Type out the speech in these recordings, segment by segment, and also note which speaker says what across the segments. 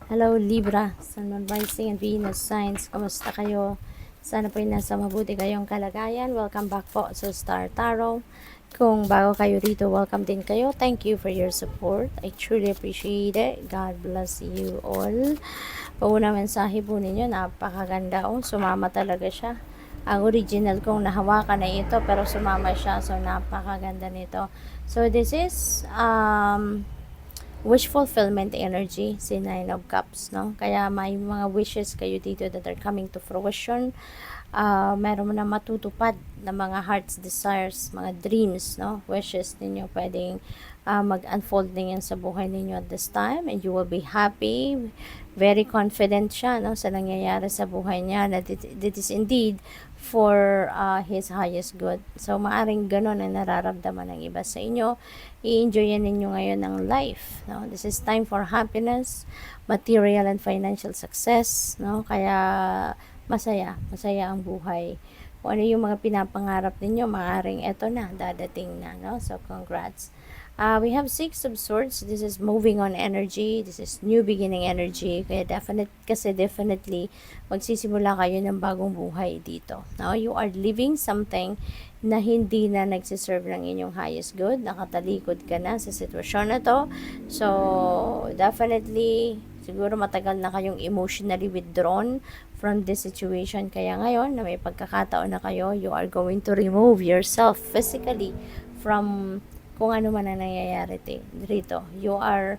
Speaker 1: Hello Libra, Sun, Moon, Rising, and Venus signs. Kamusta kayo? Sana po nasa mabuti kayong kalagayan. Welcome back po sa Star Tarot. Kung bago kayo rito, welcome din kayo. Thank you for your support. I truly appreciate it. God bless you all. Pauna mensahe po ninyo, napakaganda. Sumama talaga siya. Ang original kong nahawakan na ito, pero sumama siya. So, napakaganda nito. So, this is, wish fulfillment energy, si Nine of Cups, no? Kaya may mga wishes kayo dito that are coming to fruition. Meron mo na matutupad na mga heart's desires, mga dreams, no? Wishes ninyo pwedeng mag-unfold din yan sa buhay ninyo at this time, and you will be happy. Very confident siya, no, sa nangyayari sa buhay niya, na that is indeed for his highest good. So, maaring ganun ang nararamdaman ng iba sa inyo. I-enjoy ninyo ngayon ng life, no? This is time for happiness, material and financial success, no? Kaya masaya ang buhay. Kung ano yung mga pinapangarap ninyo, maaring eto na, dadating na, no? So, congrats. We have Six of Swords. This is moving on energy. This is new beginning energy. Kaya definitely, magsisimula kayo ng bagong buhay dito. Now, you are living something na hindi na nagsiserve ng inyong highest good. Nakatalikod ka na sa sitwasyon na to. So, definitely, siguro matagal na kayong emotionally withdrawn from this situation. Kaya ngayon, na may pagkakataon na kayo, you are going to remove yourself physically from kung ano man ang nangyayari rito. You are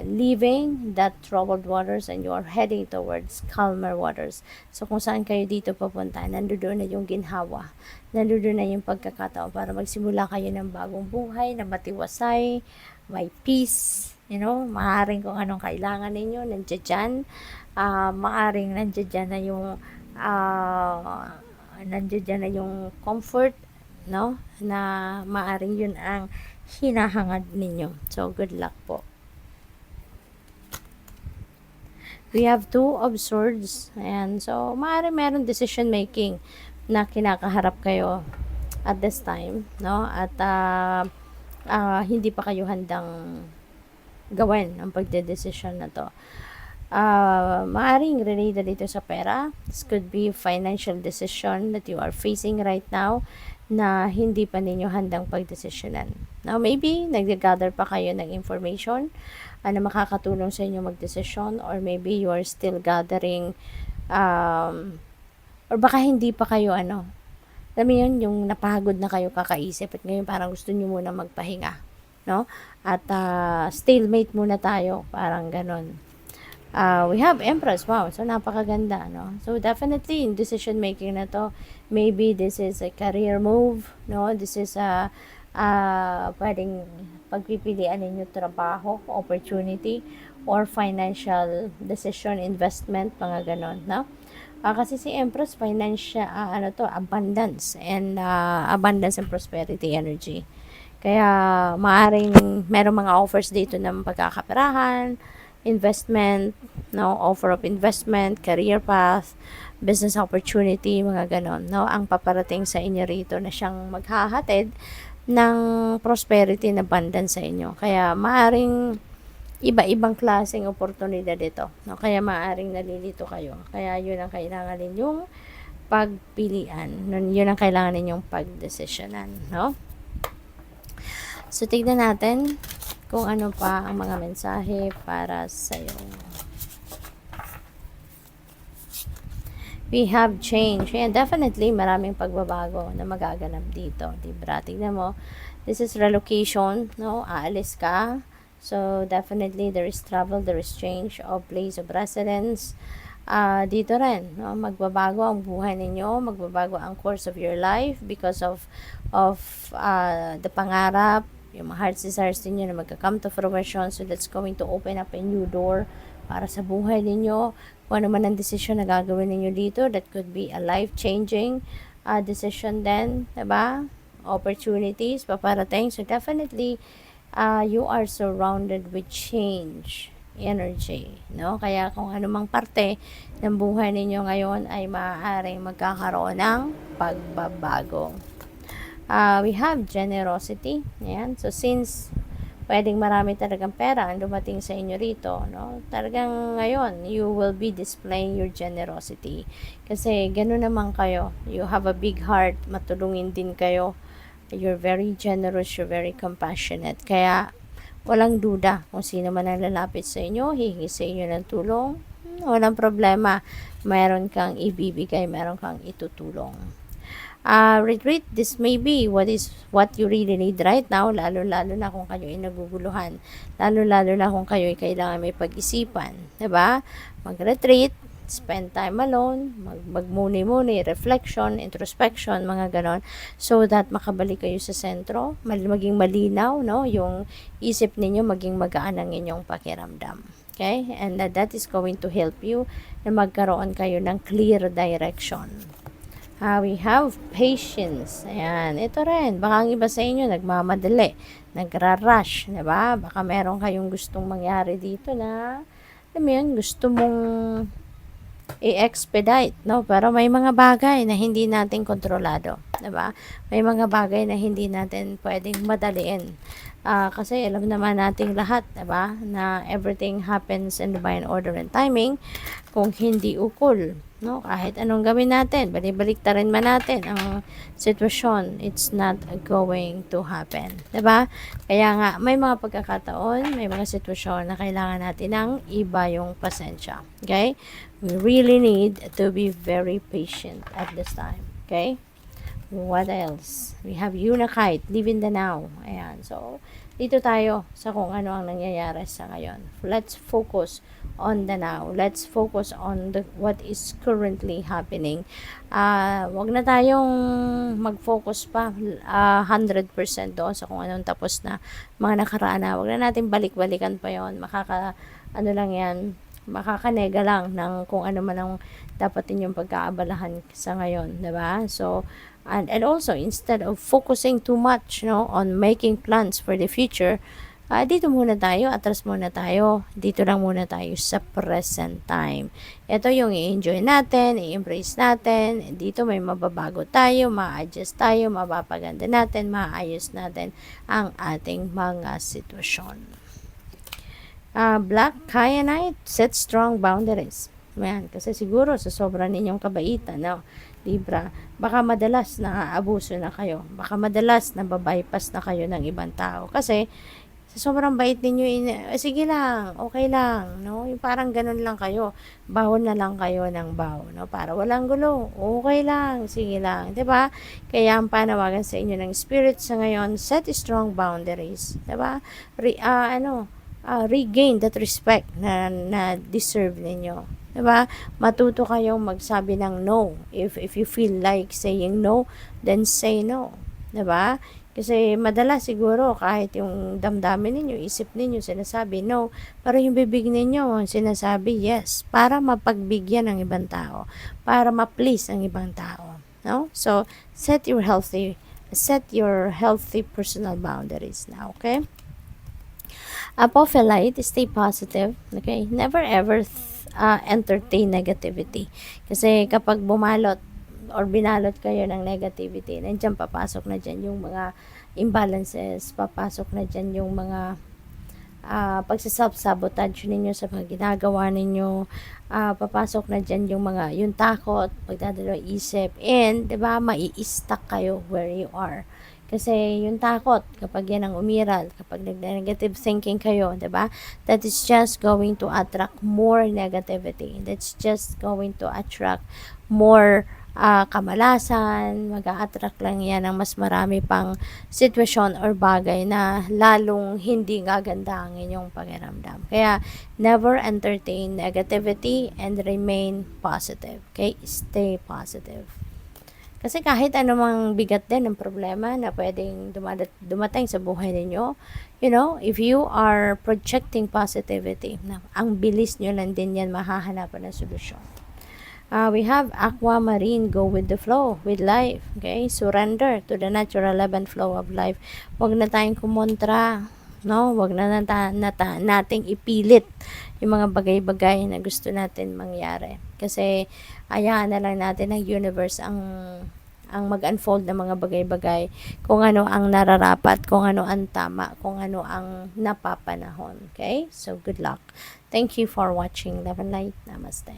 Speaker 1: leaving that troubled waters and you are heading towards calmer waters. So, kung saan kayo dito papunta, nandoon na yung ginhawa. Nandoon na yung pagkakataon para magsimula kayo ng bagong buhay na matiwasay, may peace, you know, maaring kung anong kailangan ninyo, nandiyan dyan. Maaring nandiyan na yung nandiyan na yung comfort, no, na maaring yun ang hinahangad ninyo. So, good luck po. We have Two of Swords. Ayan. So, maaring meron decision making na kinakaharap kayo at this time, no? At hindi pa kayo handang gawin ang pagdedesisyon na to. Maaring related dito sa pera. This could be financial decision that you are facing right now na hindi pa ninyo handang pagdesisyonan. Now, maybe nag-gather pa kayo ng information na makakatulong sa inyo magdesisyon, or maybe you are still gathering or baka hindi pa kayo alam mo yun, yung napagod na kayo kakaisip at ngayon parang gusto nyo muna magpahinga, no? At stalemate muna tayo, parang ganon. We have Empress. Wow, so napakaganda, no? So definitely in decision making na to, maybe this is a career move, no? This is pwedeng pagpipilian ninyo trabaho, opportunity, or financial decision, investment, mga ganon, no? Kasi si Empress, financial, abundance and prosperity energy. Kaya maaring merong mga offers dito ng pagkakaperahan, investment, no, offer of investment, career path, business opportunity, mga ganon, no, ang paparating sa inyo rito na siyang maghahatid ng prosperity and abundance sa inyo. Kaya maaring iba-ibang klaseng oportunidad ito, no, kaya maaring nalilito kayo. Kaya yun ang kailangan ninyong pagpilian, yun ang kailangan ninyong pagdesisyonan, no. So, tignan natin kung ano pa ang mga mensahe para sa'yo. We have change. And definitely, maraming pagbabago na magaganap dito. Diba? Tignan mo, this is relocation, no? Aalis ka. So, definitely, there is travel, there is change of place of residence. Dito rin, no? Magbabago ang buhay ninyo, magbabago ang course of your life because of the pangarap, yung mga heart's desires ninyo na magka-come to fruition. So, that's going to open up a new door para sa buhay ninyo. Kung ano man ang decision na gagawin ninyo dito, that could be a life-changing decision then, diba? Opportunities, paparating. So, definitely, you are surrounded with change energy, no? Kaya kung anumang parte ng buhay ninyo ngayon ay maaaring magkakaroon ng pagbabago. We have generosity. Ayan. So, since pwedeng marami talagang pera ang dumating sa inyo rito, no? Talagang ngayon, you will be displaying your generosity. Kasi gano'n naman kayo. You have a big heart, matulungin din kayo. You're very generous, you're very compassionate. Kaya, walang duda kung sino man ang lalapit sa inyo, hihingi sa inyo ng tulong, walang problema. Meron kang ibibigay, meron kang itutulong. Retreat, this may be what you really need right now, lalo-lalo na kung kayo ay naguguluhan, lalo-lalo na kung kayo ay kailangan may pag-isipan, diba? Mag-retreat, spend time alone, magmuni-muni, reflection, introspection, mga ganon, so that makabalik kayo sa sentro, maging malinaw, no? Yung isip ninyo, maging magaan ang inyong pakiramdam. Okay? And that is going to help you na magkaroon kayo ng clear direction. We have patience. Ayan, ito rin. Baka ang iba sa inyo nagmamadali, nagra-rush, diba? Baka meron kayong gustong mangyari dito na, alam mo yun, gusto mong i-expedite, no? Pero may mga bagay na hindi natin kontrolado, diba? May mga bagay na hindi natin pwedeng madaliin. Kasi alam naman nating lahat, diba? Na everything happens in divine order and timing. Kung hindi ukol, no? Kahit anong gawin natin, balik-baliktarin man natin ang sitwasyon, it's not going to happen, diba? Kaya nga, may mga pagkakataon, may mga sitwasyon na kailangan natin ng iba yung pasensya, okay? We really need to be very patient at this time, okay? What else? We have Unakite, live in the now. Ayan, so, dito tayo sa kung ano ang nangyayari sa ngayon. Let's focus on the now. Let's focus on what is currently happening. Wag na tayong mag-focus pa 100% doon sa kung anong tapos na mga nakaraan na. Wag na natin balik-balikan pa yon. Ano lang yan, makakanega lang ng kung ano man ang dapat ninyong pagkaabalahan sa ngayon, diba? So, and also, instead of focusing too much, no, on making plans for the future, dito muna tayo, atras muna tayo, dito lang muna tayo sa present time. Ito yung i-enjoy natin, i-embrace natin, dito may mababago tayo, ma-adjust tayo, mapapaganda natin, maayos natin ang ating mga sitwasyon. Black Kyanite, set strong boundaries. Ayan, kasi siguro sa sobra ninyong kabaitan, no, Libra, baka madalas naaabuso na kayo. Baka madalas nababypass na kayo ng ibang tao. Kasi, sa sobrang bait ninyo, sige lang, okay lang, no? Yung parang ganun lang kayo. Bawon na lang kayo ng baw, no? Para walang gulo. Okay lang, sige lang. 'Di ba? Kaya ang panawagan sa inyo ng spirit sa ngayon, set strong boundaries. 'Di ba? Regain that respect na deserve ninyo. Diba? Matuto kayong magsabi ng no. If you feel like saying no, then say no. Diba? Kasi madalas siguro kahit yung damdamin ninyo, isip ninyo sinasabi no, pero yung bibig ninyo sinasabi yes, para mapagbigyan ng ibang tao, para ma-please ang ibang tao. No? So, set your healthy personal boundaries now, okay? Apophyllite, stay positive, okay? Never ever entertain negativity. Kasi kapag bumalot or binalot kayo ng negativity, nandiyan papasok na dyan yung mga imbalances, papasok na dyan yung mga pagsaself-sabotage ninyo sa mga ginagawa ninyo, papasok na dyan yung takot, pagdadalawang isip, and, diba, mai-stuck kayo where you are. Kasi yung takot, kapag yan ang umiral, kapag negative thinking kayo, diba? That is just going to attract more negativity. That's just going to attract more kamalasan, mag-a-attract lang yan ng mas marami pang sitwasyon or bagay na lalong hindi gaganda ang inyong pakiramdam. Kaya, never entertain negativity and remain positive. Okay? Stay positive. Kasi kahit anumang bigat din ng problema na pwedeng dumating sa buhay ninyo, you know, if you are projecting positivity, ang bilis nyo lang din yan mahahanapan ng solusyon. We have Aquamarine, go with the flow, with life. Okay? Surrender to the natural ebb and flow of life. Huwag na tayong kumontra. No? Huwag na nating ipilit yung mga bagay-bagay na gusto natin mangyari. Kasi, ayahan na lang natin ng universe ang ang mag-unfold ng mga bagay-bagay, kung ano ang nararapat, kung ano ang tama, kung ano ang napapanahon. Okay? So, good luck. Thank you for watching. Love and light. Namaste.